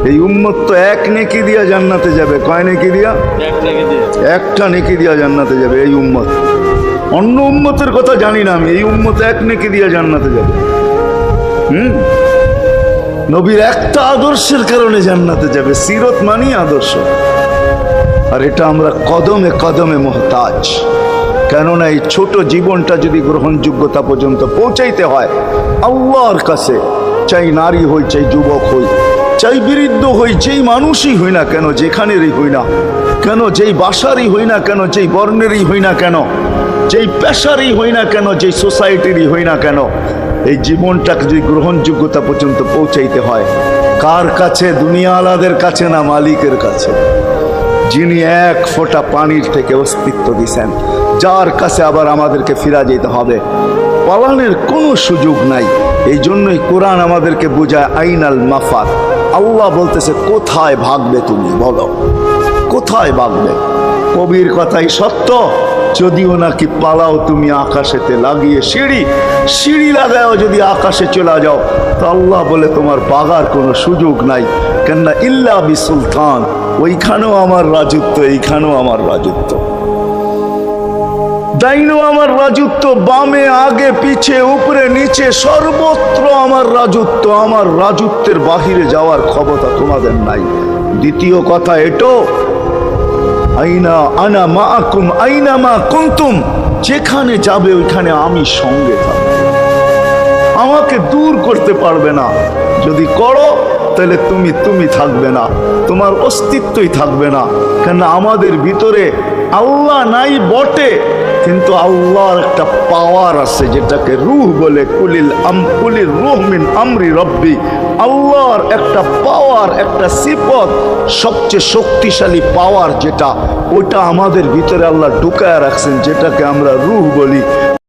এই উম্মত তো এক নেকি দিয়া জান্নাতে যাবে। কয় নেকি দিয়া? একটা নেকি দিয়া জান্নাতে যাবে এই উম্মত। অন্য উম্মতের কথা জানি না আমি, এই উম্মত এক নেকি দিয়া জান্নাতে যাবে। নবীর একটা আদর্শের কারণে জান্নাতে যাবে। সিরত মানি আদর্শ, আর এটা আমরা কদমে কদমে মুহতাজ। কেননা এই ছোট জীবনটা যদি গ্রহণযোগ্যতা পর্যন্ত পৌঁছাইতে হয় আল্লাহর কাছে, চাই নারী হই, চাই যুবক হই, চাই বৃদ্ধ হই, যেই মানুষই হই না কেন, যেখানেরই হই না কেন, যেই বাসারই হই না কেন, যেই বর্ণেরই হই না কেন, যেই পেশারই হই না কেন, যেই সোসাইটিরই হই না কেন, এই জীবনটাকে যদি গ্রহণযোগ্যতা পর্যন্ত পৌঁছাইতে হয় কার কাছে? দুনিয়া আলাদের কাছে না, মালিকের কাছে, যিনি এক ফোঁটা পানির থেকে অস্তিত্ব দিয়েছেন, যার কাছে আবার আমাদেরকে ফিরা যেতে হবে। পালানোর কোনো সুযোগ নাই। এই জন্যই কোরআন আমাদেরকে বোঝায় আইনাল মাফার। আল্লাহ বলতেছে কোথায় ভাগবে তুমি, বলো কোথায় ভাগবে? কবির কথাই সত্য, যদিও নাকি পালাও তুমি আকাশেতে লাগিয়ে সিঁড়ি লাগাও যদি আকাশে চলে যাও, তো আল্লাহ বলে তোমার বাগার কোনো সুযোগ নাই। কেননা ইল্লা বি সুলতান, ওইখানেও আমার রাজত্ব, এইখানেও আমার রাজত্ব, ডাইনো আমার রাজত্ব, বামে আগে পিছে উপরে নিচে সর্বত্র আমার রাজত্ব। আমার রাজত্বের বাহিরে যাওয়ার ক্ষমতা তোমাদের নাই। দ্বিতীয় কথা এটো, আইনা আনা মাআকুম আইনা মা কুনতুম, যেখানে যাবে ওইখানে আমি সঙ্গে থাকব, আমাকে দূর করতে পারবে না। যদি করো তাহলে তুমি থাকবে না, তোমার অস্তিত্বই থাকবে না। কেন আমাদের ভিতরে আল্লাহ নাই বটে, কিন্তু আল্লাহর একটা পাওয়ার আছে যেটাকে রূহ বলে। কুলির রূহ মিন আমরি রব্বি, আল্লাহর একটা পাওয়ার, একটা সিফত, সবচেয়ে শক্তিশালী পাওয়ার যেটা, ওটা আমাদের ভিতরে আল্লাহ ঢুকায় রাখছেন, যেটাকে আমরা রূহ বলি।